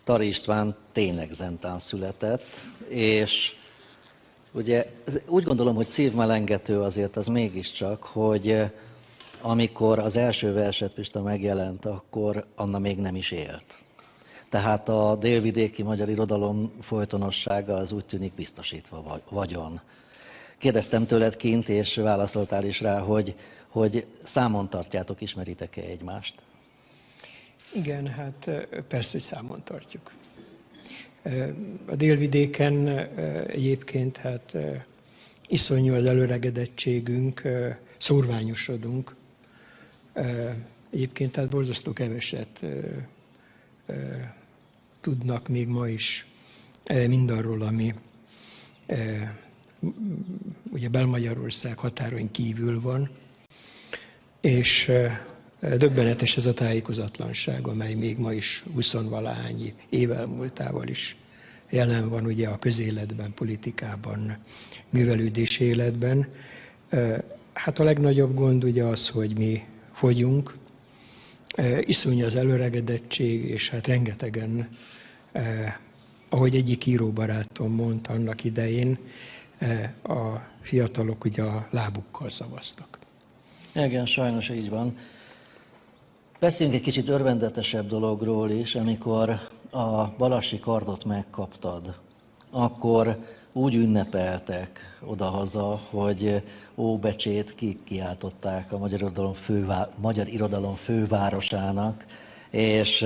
Tari István tényleg zentán született, és ugye úgy gondolom, hogy szívmelengető azért az mégiscsak, hogy amikor az első verset Pista megjelent, akkor Anna még nem is élt. Tehát a délvidéki magyar irodalom folytonossága az úgy tűnik biztosítva vagyon. Kérdeztem tőled kint, és válaszoltál is rá, hogy számon tartjátok, ismeritek-e egymást? Igen, hát persze, hogy számon tartjuk. A délvidéken egyébként hát iszonyú az előregedettségünk, szórványosodunk. Egyébként hát borzasztó keveset tudnak még ma is mindarról, ami ugye Bel-Magyarország határain kívül van, és döbbenetes ez a tájékozatlanság, amely még ma is 20-valahány év elmúltával is jelen van ugye a közéletben, politikában, művelődési életben. Hát a legnagyobb gond ugye az, hogy mi fogyunk, iszonyú az előregedettség, és hát rengetegen, ahogy egyik íróbarátom mondta annak idején, a fiatalok ugye a lábukkal szavaztak. Igen, sajnos így van. Beszéljünk egy kicsit örvendetesebb dologról is, amikor a Balassi Kardot megkaptad, akkor úgy ünnepeltek odahaza, hogy Óbecsét kikiáltották a magyar irodalom fővárosának, és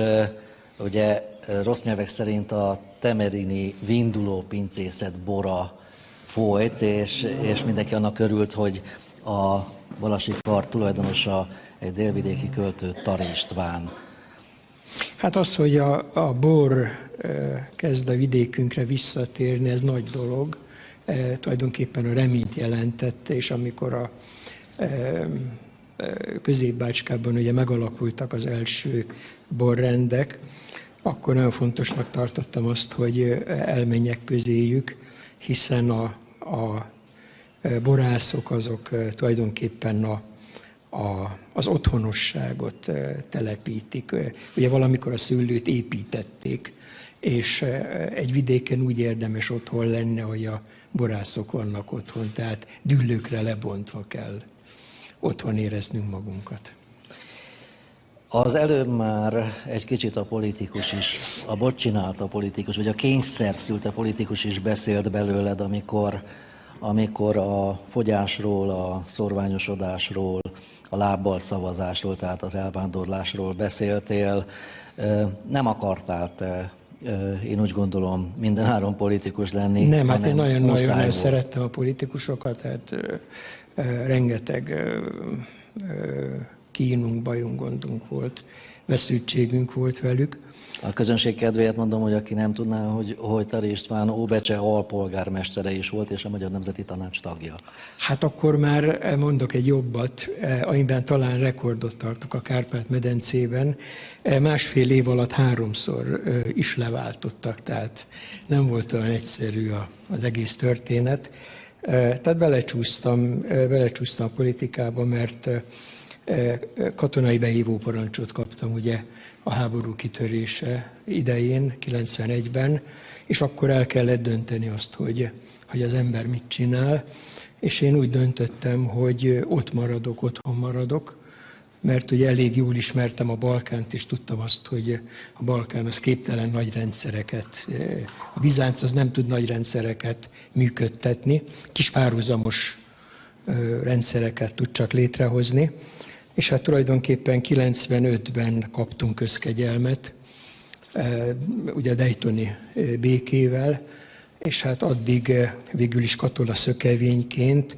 ugye rossz nyelvek szerint a temerini vinduló pincészet bora folyt, és mindenki annak örült, hogy a Balassi Kard tulajdonosa egy délvidéki költő, Tari István. Hát az, hogy a bor kezd a vidékünkre visszatérni, ez nagy dolog. Tulajdonképpen a reményt jelentette, és amikor a Közép-Bácskában ugye megalakultak az első borrendek, akkor nagyon fontosnak tartottam azt, hogy elmenjek közéjük, hiszen a borászok azok tulajdonképpen az otthonosságot telepítik. Ugye valamikor a szőlőt építették, és egy vidéken úgy érdemes otthon lenni, hogy a borászok vannak otthon, tehát düllőkre lebontva kell otthon éreznünk magunkat. Az előbb már egy kicsit a politikus is, a bot csinálta politikus, vagy a kényszer szülte politikus is beszélt belőled, amikor a fogyásról, a szorványosodásról, a lábbal szavazásról, tehát az elvándorlásról beszéltél. Nem akartál te, én úgy gondolom, mindenáron politikus lenni. Nem, hát én nagyon szerettem a politikusokat, tehát rengeteg kínunk, bajunk, gondunk volt, veszültségünk volt velük. A közönség kedvéért mondom, hogy aki nem tudná, hogy Tari István Óbecse alpolgármestere is volt, és a Magyar Nemzeti Tanács tagja. Hát akkor már mondok egy jobbat, amiben talán rekordot tartok a Kárpát-medencében. 1,5 év alatt 3-szor is leváltottak, tehát nem volt olyan egyszerű az egész történet. Tehát belecsúsztam a politikába, mert katonai behívó parancsot kaptam ugye a háború kitörése idején, 91-ben, és akkor el kellett dönteni azt, hogy az ember mit csinál, és én úgy döntöttem, hogy otthon maradok, mert ugye elég jól ismertem a Balkánt, és tudtam azt, hogy a Balkán az képtelen nagy rendszereket, a Bizánc az nem tud nagy rendszereket működtetni, kis párhuzamos rendszereket tud csak létrehozni, és hát tulajdonképpen 95-ben kaptunk közkegyelmet, ugye a Daytoni békével, és hát addig végül is katonaszökevényként,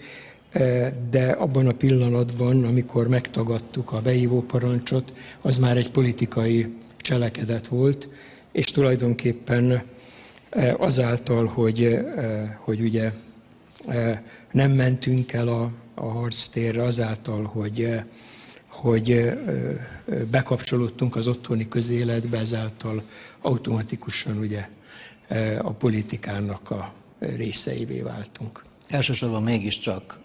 de abban a pillanatban, amikor megtagadtuk a behívó parancsot, az már egy politikai cselekedet volt, és tulajdonképpen azáltal, hogy ugye nem mentünk el a harctérre, azáltal, hogy bekapcsolódtunk az otthoni közéletbe, ezáltal automatikusan ugye a politikának a részeivé váltunk. Elsősorban mégiscsak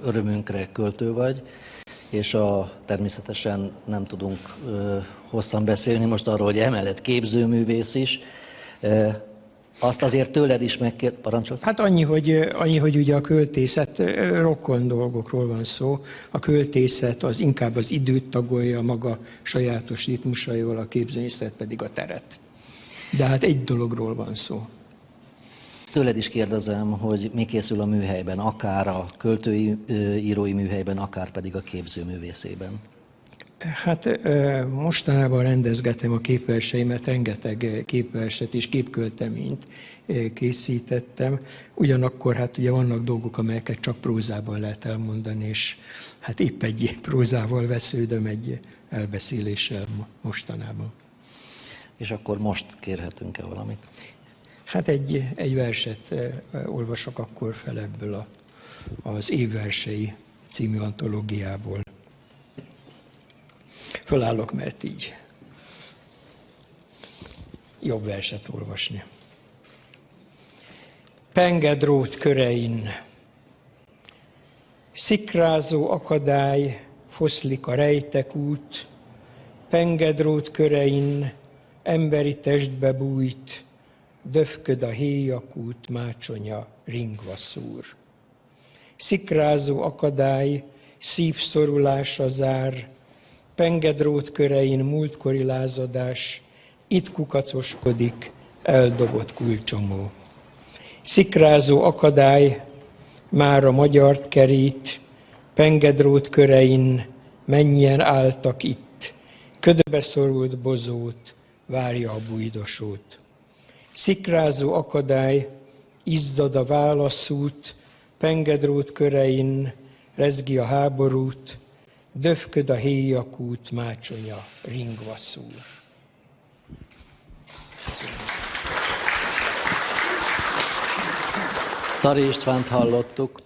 örömünkre költő vagy, és természetesen nem tudunk hosszan beszélni most arról, hogy emellett képzőművész is. Azt azért tőled is parancsolsz? Hát annyi, hogy ugye a költészet, rokon dolgokról van szó. A költészet az inkább az időt tagolja maga sajátos ritmusaival, a képzőművészet pedig a teret. De hát egy dologról van szó. Tőled is kérdezem, hogy mi készül a műhelyben, akár a költői, írói műhelyben, akár pedig a képzőművészében. Hát mostanában rendezgetem a képverseimet, rengeteg képverset és képkölteményt készítettem. Ugyanakkor hát ugye vannak dolgok, amelyeket csak prózában lehet elmondani, és hát épp egy prózával vesződöm egy elbeszéléssel mostanában. És akkor most kérhetünk-e valamit? Hát egy verset olvasok akkor fel ebből az Évversei című antológiából. Fölállok, mert így jobb verset olvasni. Pengedrót körein, szikrázó akadály, foszlik a rejtek út, pengedrót körein, emberi testbe bújt, döfköd a héjakút, mácsonya ringva szúr. Szikrázó akadály, szívszorulása zár, pengedrót körein múltkori lázadás, itt kukacoskodik, eldobott kulcsomó. Szikrázó akadály, már a magyart kerít, pengedrót körein, mennyien álltak itt, ködbe szorult bozót, várja a bújdosót. Szikrázó akadály, izzad a válaszút, pengedrót körein, rezgi a háborút, döfköd a héjakút, mácsonya ringva szúr. Tari Istvánt hallottuk.